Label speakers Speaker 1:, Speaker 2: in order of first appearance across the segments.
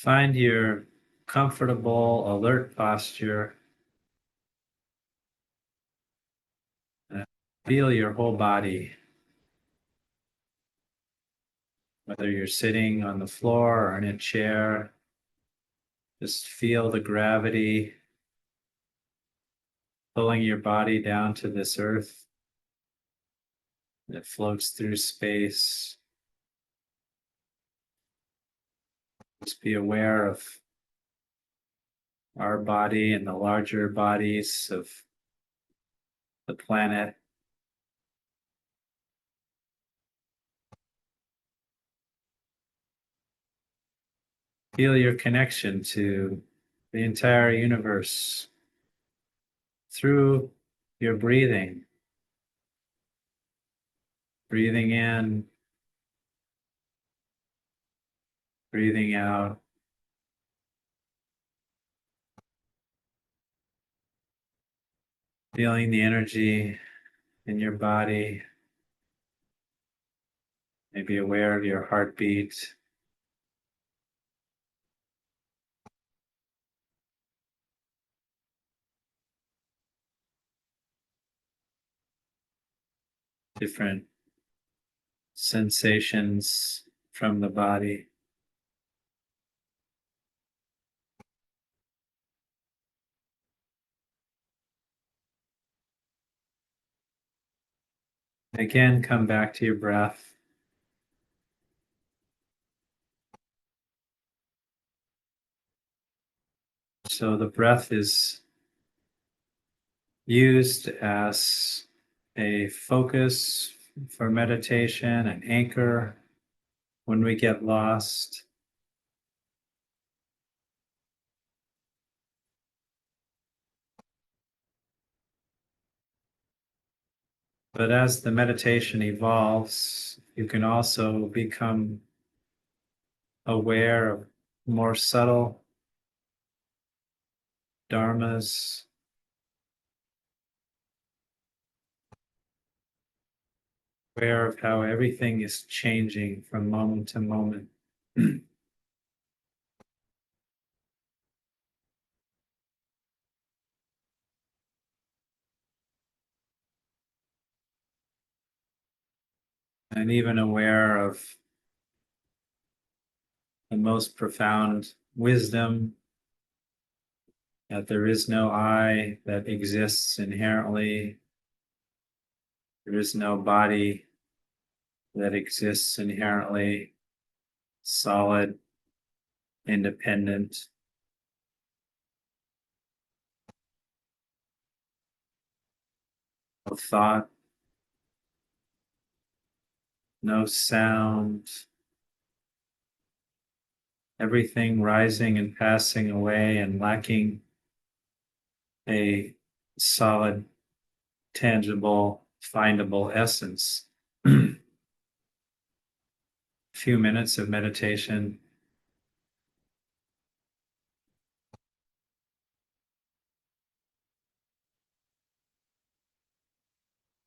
Speaker 1: Find your comfortable, alert posture and feel your whole body, whether you're sitting on the floor or in a chair. Just feel the gravity pulling your body down to this earth that floats through space. Just be aware of our body and the larger bodies of the planet. Feel your connection to the entire universe through your breathing. Breathing in, breathing out. Feeling the energy in your body. Maybe aware of your heartbeat. Different sensations from the body. Again, come back to your breath. So the breath is used as a focus for meditation, an anchor when we get lost. But as the meditation evolves, you can also become aware of more subtle dharmas, aware of how everything is changing from moment to moment. And even aware of the most profound wisdom that there is no I that exists inherently. There is no body that exists inherently, solid, independent. No thought, no sound, everything rising and passing away and lacking a solid, tangible, findable essence. A few minutes of meditation.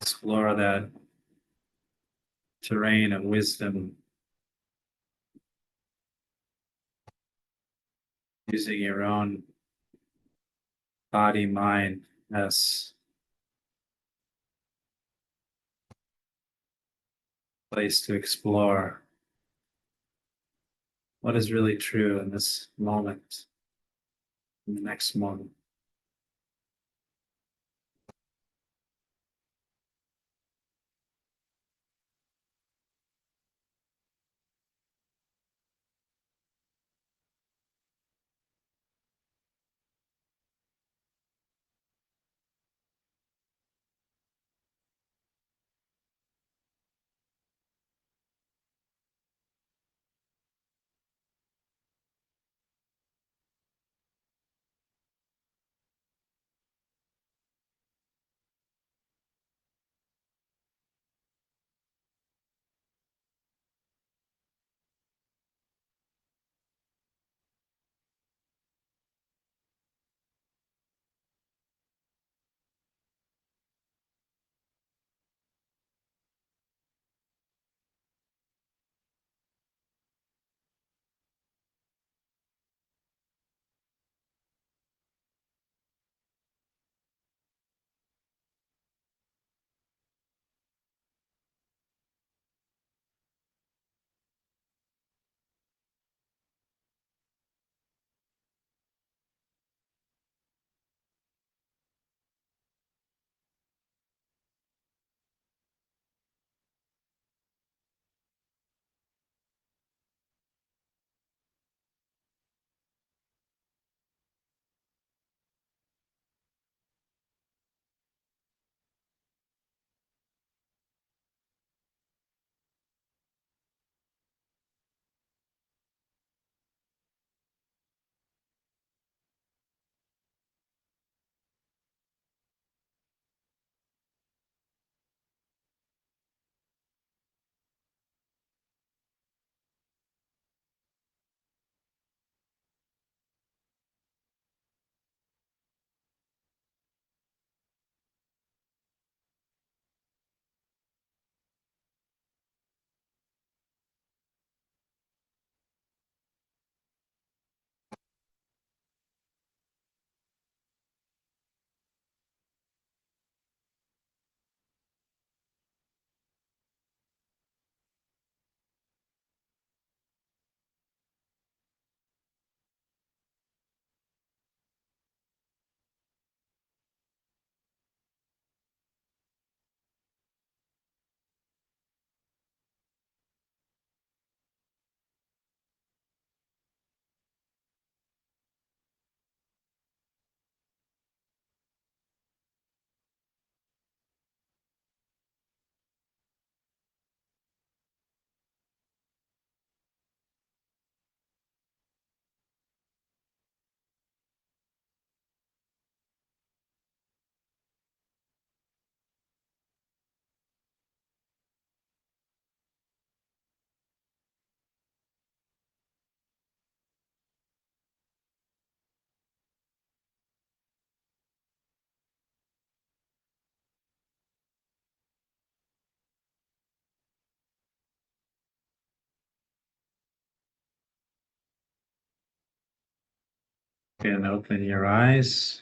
Speaker 1: Explore that terrain of wisdom using your own body, mind as a place to explore what is really true in this moment, in the next moment. You can open your eyes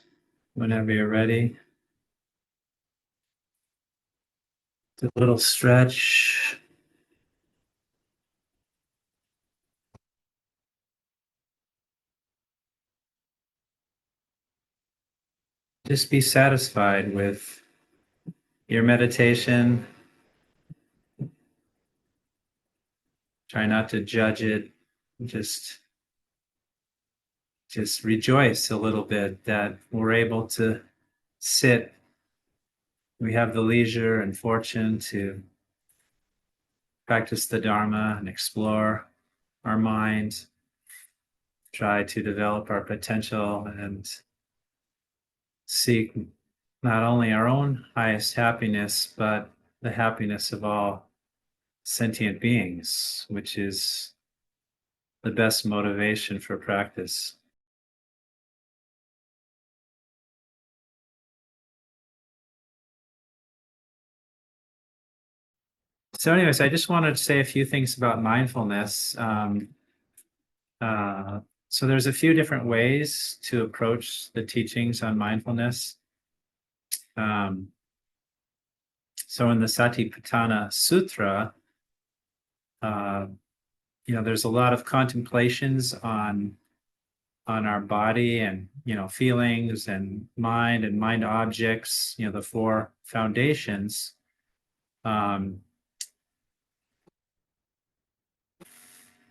Speaker 1: whenever you're ready. A little stretch. Just be satisfied with your meditation. Try not to judge it. Just just rejoice a little bit that we're able to sit. We have the leisure and fortune to practice the Dharma and explore our mind, try to develop our potential and seek not only our own highest happiness, but the happiness of all sentient beings, which is the best motivation for practice. So, anyways, I just wanted to say a few things about mindfulness. Uh, so, there's a few different ways to approach the teachings on mindfulness. Um, so, in the Satipatthana Sutra, uh, there's a lot of contemplations on our body and feelings and mind objects. The four foundations. Um,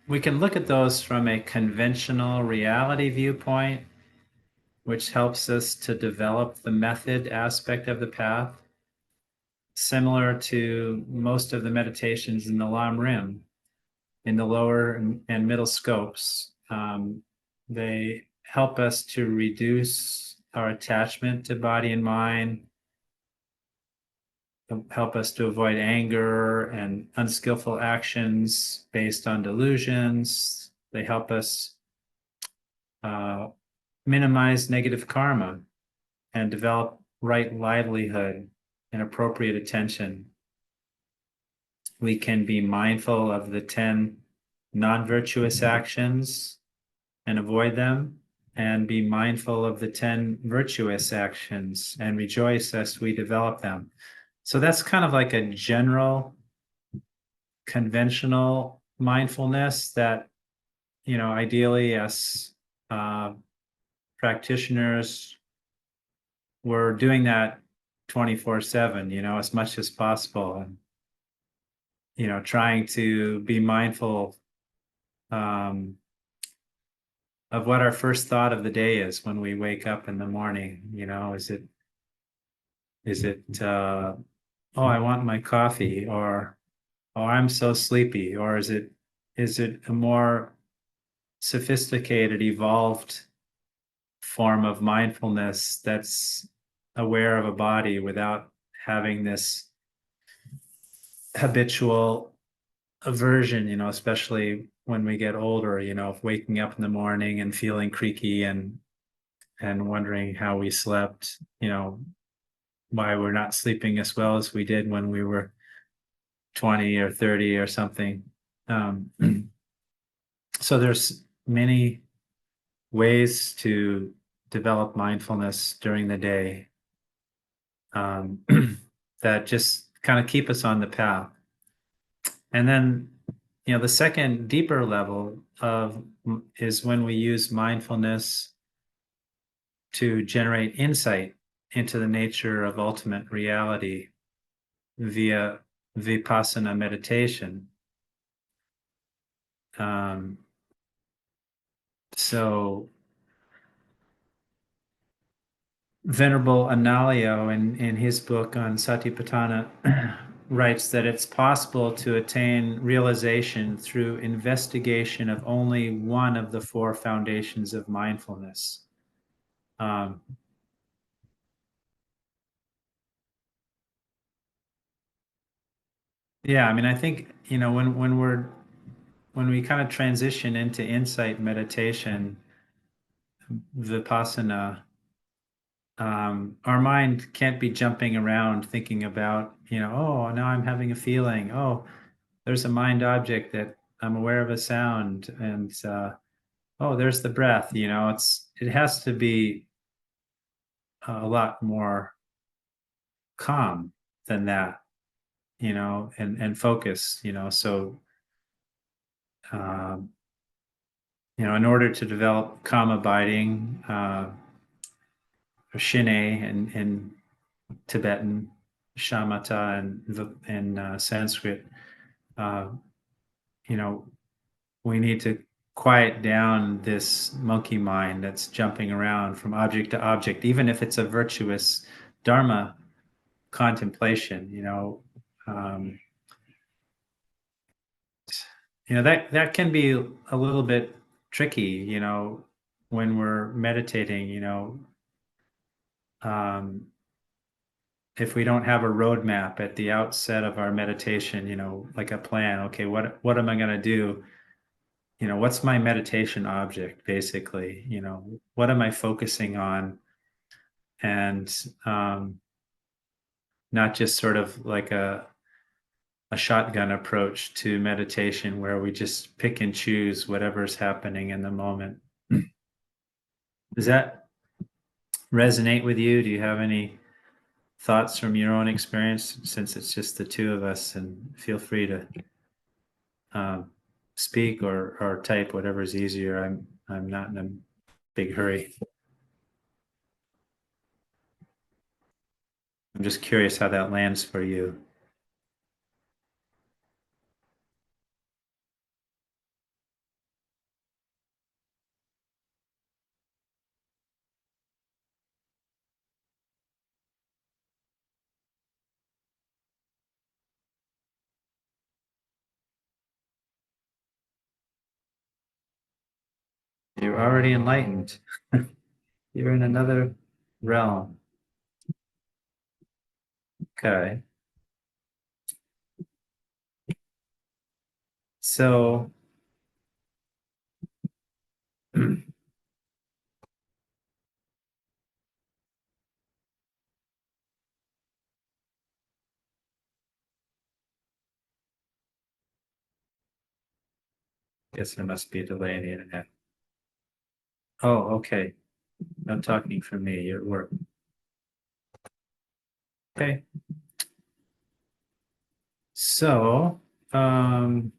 Speaker 1: we can look at those from a conventional reality viewpoint, which helps us to develop the method aspect of the path, similar to most of the meditations in the Lam Rim, in the lower and middle scopes. They help us to reduce our attachment to body and mind, help us to avoid anger and unskillful actions based on delusions. They help us uh, minimize negative karma and develop right livelihood and appropriate attention. We can be mindful of the 10 non-virtuous actions and avoid them, and be mindful of the 10 virtuous actions and rejoice as we develop them. So that's kind of like a general conventional mindfulness that, ideally as uh, practitioners, we're doing that 24/7, as much as possible. And, trying to be mindful um, of what our first thought of the day is when we wake up in the morning. Is it oh, I want my coffee, or oh, I'm so sleepy, or is it a more sophisticated, evolved form of mindfulness that's aware of a body without having this habitual aversion, especially when we get older, of waking up in the morning and feeling creaky and wondering how we slept, why we're not sleeping as well as we did when we were 20 or 30 or something. Um, so there's many ways to develop mindfulness during the day um, that just kind of keep us on the path. And then, the second deeper level of is when we use mindfulness to generate insight into the nature of ultimate reality via vipassana meditation. Um, so Venerable Analayo in his book on Satipatthana writes that it's possible to attain realization through investigation of only one of the four foundations of mindfulness. Um, yeah, I mean, I think, when we kind of transition into insight meditation, vipassana, our mind can't be jumping around thinking about, oh, now I'm having a feeling. Oh, there's a mind object that I'm aware of a sound, and oh, there's the breath, it has to be a lot more calm than that, and focused, so um, in order to develop calm abiding, shine in Tibetan, shamatha in Sanskrit, uh, you know, we need to quiet down this monkey mind that's jumping around from object to object, even if it's a virtuous dharma contemplation. Um, that can be a little bit tricky. When we're meditating. Um, if we don't have a roadmap at the outset of our meditation, like a plan. Okay, what am I going to do? What's my meditation object, basically? What am I focusing on? And not just sort of like a shotgun approach to meditation where we just pick and choose whatever's happening in the moment. Does that resonate with you? Do you have any thoughts from your own experience, since it's just the two of us? And feel free to um, speak or type, whatever's easier. I'm not in a big hurry. I'm just curious how that lands for you. You're already enlightened. You're in another realm. Okay. So, guess there must be a delay in the internet. Oh, okay. I'm talking for me. You're at work. Okay. So, Venerable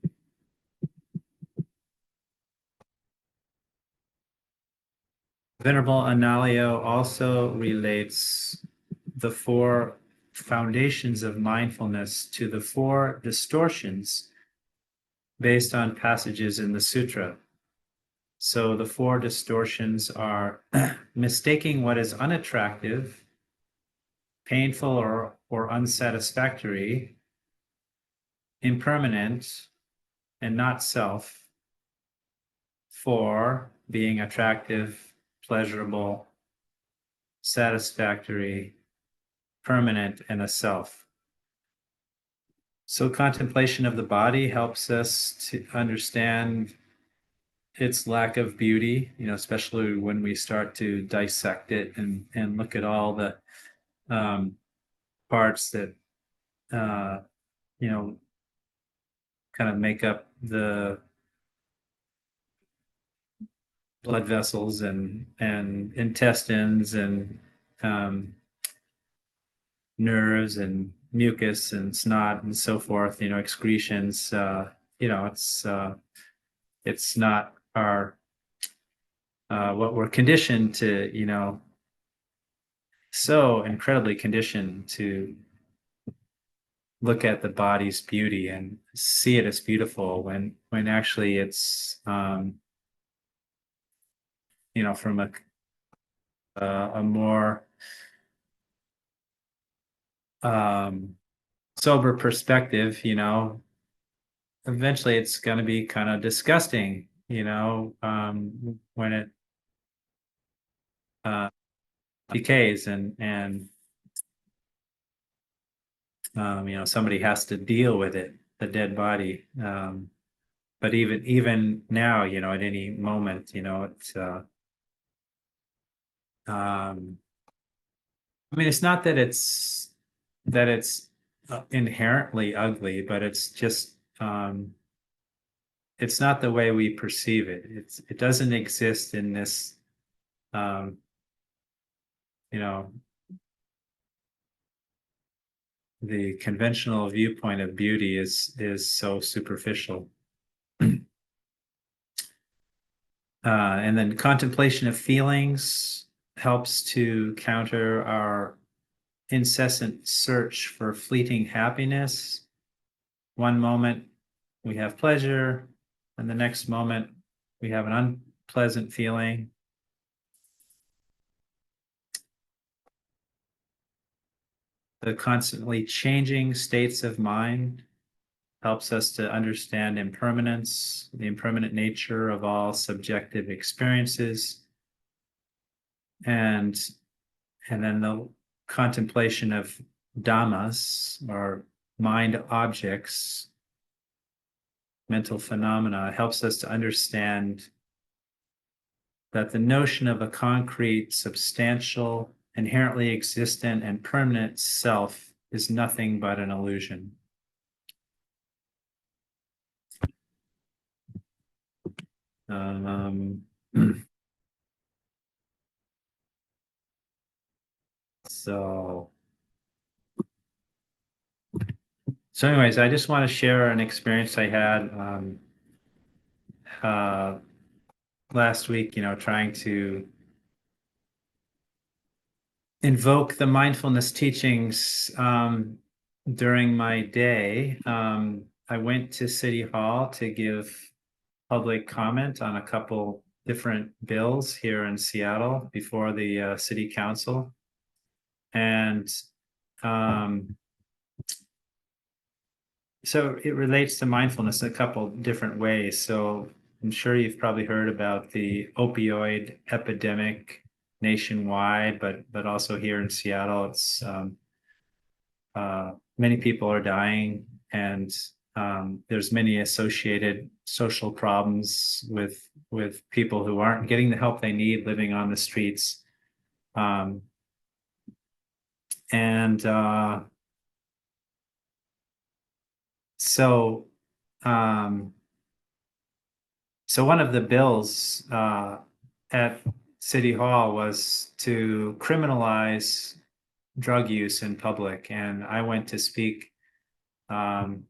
Speaker 1: Analayo also relates the four foundations of mindfulness to the four distortions based on passages in the sutra. So the four distortions are mistaking what is unattractive, painful, or unsatisfactory, impermanent, and not self, for being attractive, pleasurable, satisfactory, permanent, and a self. So contemplation of the body helps us to understand its lack of beauty, especially when we start to dissect it and look at all the um, parts that uh, you know kind of make up the blood vessels and intestines and um, nerves and mucus and snot and so forth. Excretions. It's not our what we're conditioned to. So incredibly conditioned to look at the body's beauty and see it as beautiful when actually it's from a more um, sober perspective. Eventually it's going to be kind of disgusting, when it uh, decays and somebody has to deal with it, the dead body. But even now, at any moment, it's um, I mean, it's not that it's inherently ugly, but it's just it's not the way we perceive it. It doesn't exist in this, um, you know, the conventional viewpoint of beauty is so superficial. And then contemplation of feelings helps to counter our incessant search for fleeting happiness. One moment we have pleasure, and the next moment we have an unpleasant feeling. The constantly changing states of mind helps us to understand impermanence, the impermanent nature of all subjective experiences, and then the contemplation of dhammas, or mind objects, mental phenomena, helps us to understand that the notion of a concrete, substantial, inherently existent, and permanent self is nothing but an illusion. Um, so, anyways, I just want to share an experience I had uh, last week. Trying to invoke the mindfulness teachings during my day. I went to City Hall to give public comment on a couple different bills here in Seattle before the city council. And so it relates to mindfulness a couple different ways. So I'm sure you've probably heard about the opioid epidemic nationwide, but also here in Seattle, it's many people are dying, and there's many associated social problems with people who aren't getting the help they need, living on the streets. Um, and so um, so one of the bills at City Hall was to criminalize drug use in public, and I went to speak um,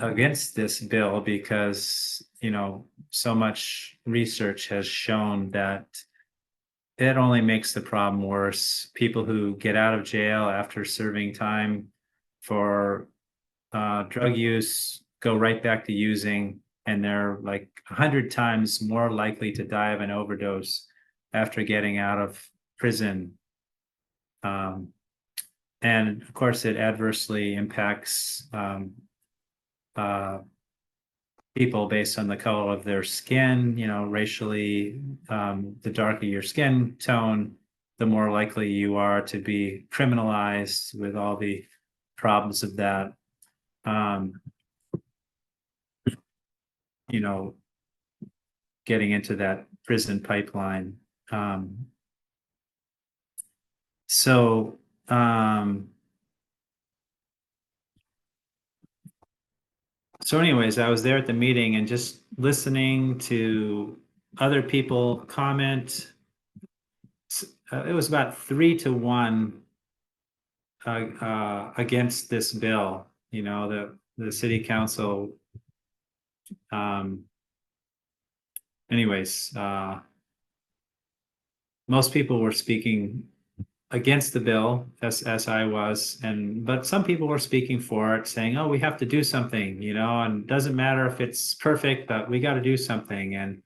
Speaker 1: against this bill because so much research has shown that it only makes the problem worse. People who get out of jail after serving time for drug use go right back to using, and they're like 100 times more likely to die of an overdose after getting out of prison. Um, and of course, it adversely impacts uh, people based on the color of their skin, racially. The darker your skin tone, the more likely you are to be criminalized, with all the problems of that. Um, you know, getting into that prison pipeline. Um, so, um, anyways, I was there at the meeting and just listening to other people comment. It was about 3-1 against this bill. The city council. Um, anyways, most people were speaking against the bill, as I was, but some people were speaking for it, saying, "Oh, we have to do something," and it doesn't matter if it's perfect, but we got to do something. And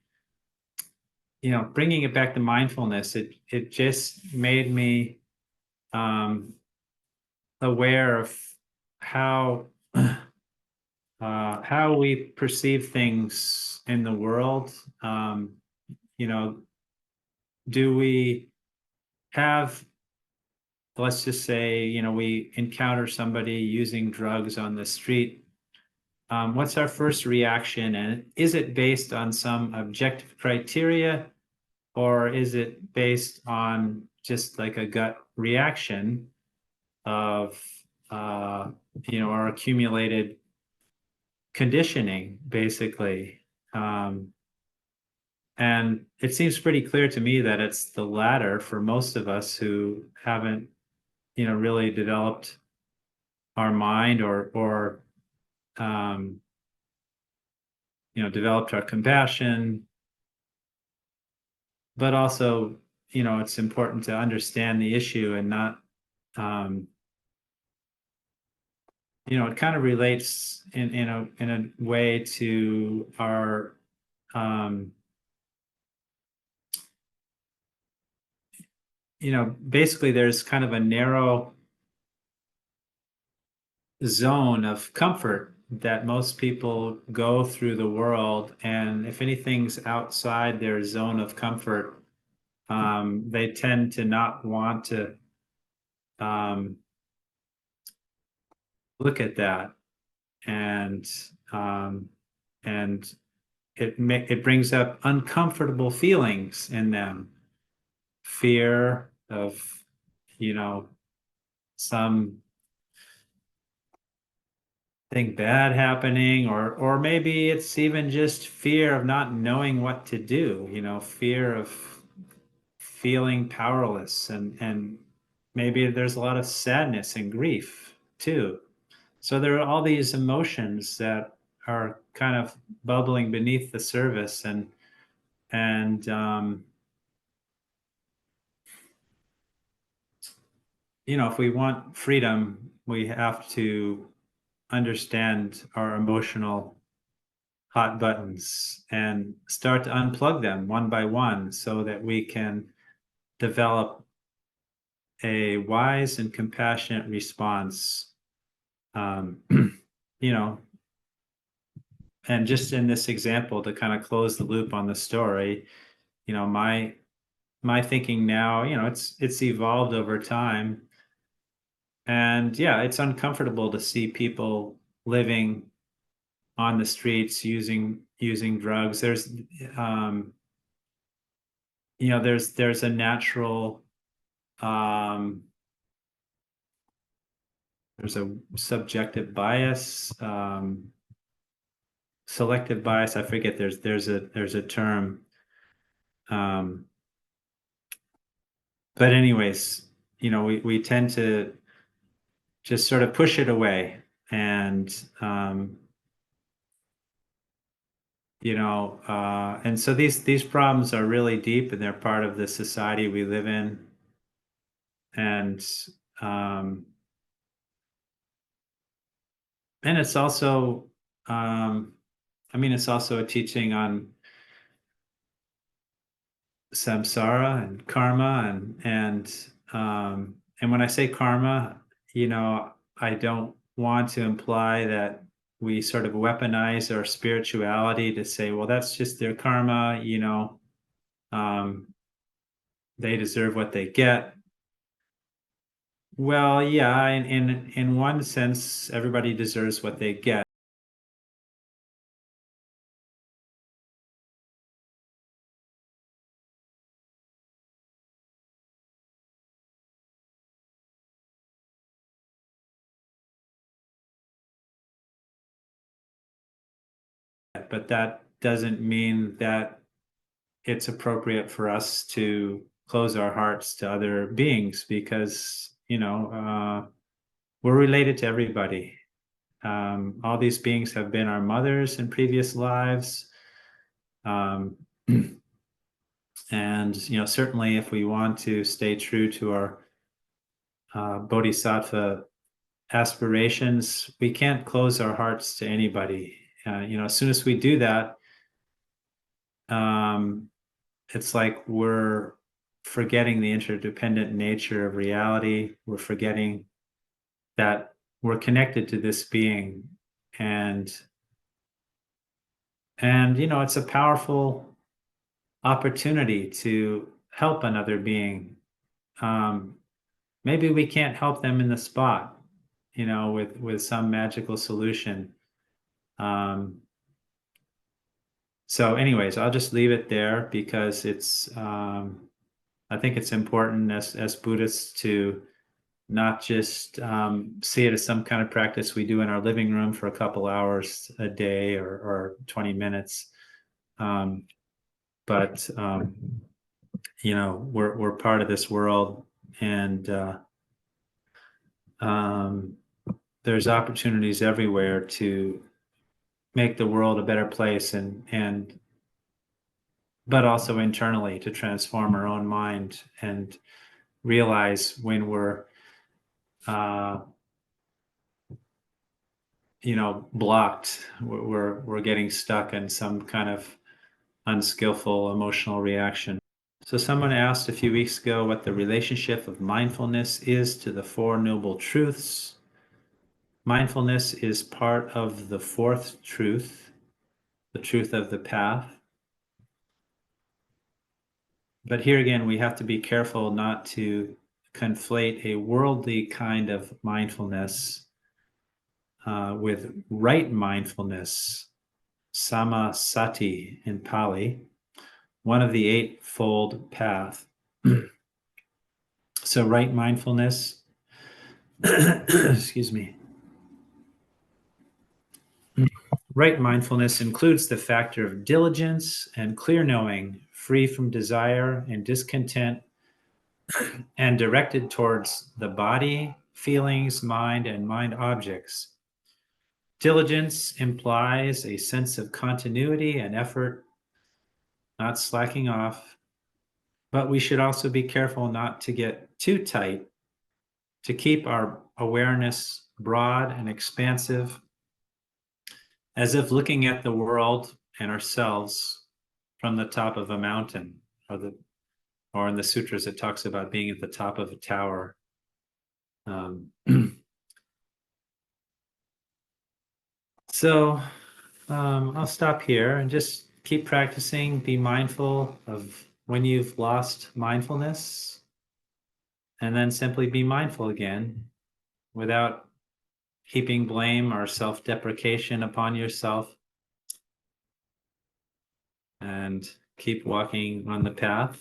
Speaker 1: bringing it back to mindfulness, it just made me aware of how we perceive things in the world. You know, do we have, let's just say, we encounter somebody using drugs on the street. What's our first reaction? And is it based on some objective criteria, or is it based on just like a gut reaction of, our accumulated conditioning, basically. Um, and it seems pretty clear to me that it's the latter for most of us who haven't, really developed our mind or um, developed our compassion, but also, it's important to understand the issue and not, um, it kind of relates in a way to our, um, basically there's kind of a narrow zone of comfort that most people go through the world, and if anything's outside their zone of comfort, they tend to not want to um, look at that, and um, and it brings up uncomfortable feelings in them, fear of, you know something bad happening, or maybe it's even just fear of not knowing what to do, fear of feeling powerless, and maybe there's a lot of sadness and grief too. So there are all these emotions that are kind of bubbling beneath the surface, and if we want freedom, we have to understand our emotional hot buttons and start to unplug them one by one so that we can develop a wise and compassionate response. Um, you know, and just in this example, to kind of close the loop on the story, my thinking now, it's evolved over time, and yeah, it's uncomfortable to see people living on the streets using drugs. Um, there's a natural, um, there's a subjective bias, selective bias. I forget. There's a term. Um, but anyways, we tend to just sort of push it away, and and so these problems are really deep, and they're part of the society we live in, and um, and it's also, um, I mean, it's also a teaching on samsara and karma, and when I say karma, I don't want to imply that we sort of weaponize our spirituality to say, well, that's just their karma, um, they deserve what they get. Well, yeah, in one sense, everybody deserves what they get. But that doesn't mean that it's appropriate for us to close our hearts to other beings, because we're related to everybody. All these beings have been our mothers in previous lives, um, and certainly if we want to stay true to our bodhisattva aspirations, we can't close our hearts to anybody. As soon as we do that, um, it's like we're forgetting the interdependent nature of reality. We're forgetting that we're connected to this being, and it's a powerful opportunity to help another being. Um, Maybe we can't help them in the spot, with some magical solution. Um, so, anyways, I'll just leave it there because I think it's important as Buddhists to not just see it as some kind of practice we do in our living room for a couple hours a day or 20 minutes. But we're part of this world, and there's opportunities everywhere to make the world a better place, and but also internally to transform our own mind and realize when we're blocked, we're getting stuck in some kind of unskillful emotional reaction. So someone asked a few weeks ago what the relationship of mindfulness is to the Four Noble Truths. Mindfulness is part of the fourth truth, the truth of the path. But here again, we have to be careful not to conflate a worldly kind of mindfulness with right mindfulness, samasati in Pali, one of the eightfold path. So right mindfulness, excuse me. Right mindfulness includes the factor of diligence and clear knowing, free from desire and discontent, and directed towards the body, feelings, mind, and mind objects. Diligence implies a sense of continuity and effort, not slacking off, but we should also be careful not to get too tight, to keep our awareness broad and expansive, as if looking at the world and ourselves from the top of a mountain, or in the sutras it talks about being at the top of a tower. So I'll stop here and just keep practicing. Be mindful of when you've lost mindfulness, and then simply be mindful again without heaping blame or self-deprecation upon yourself, and keep walking on the path.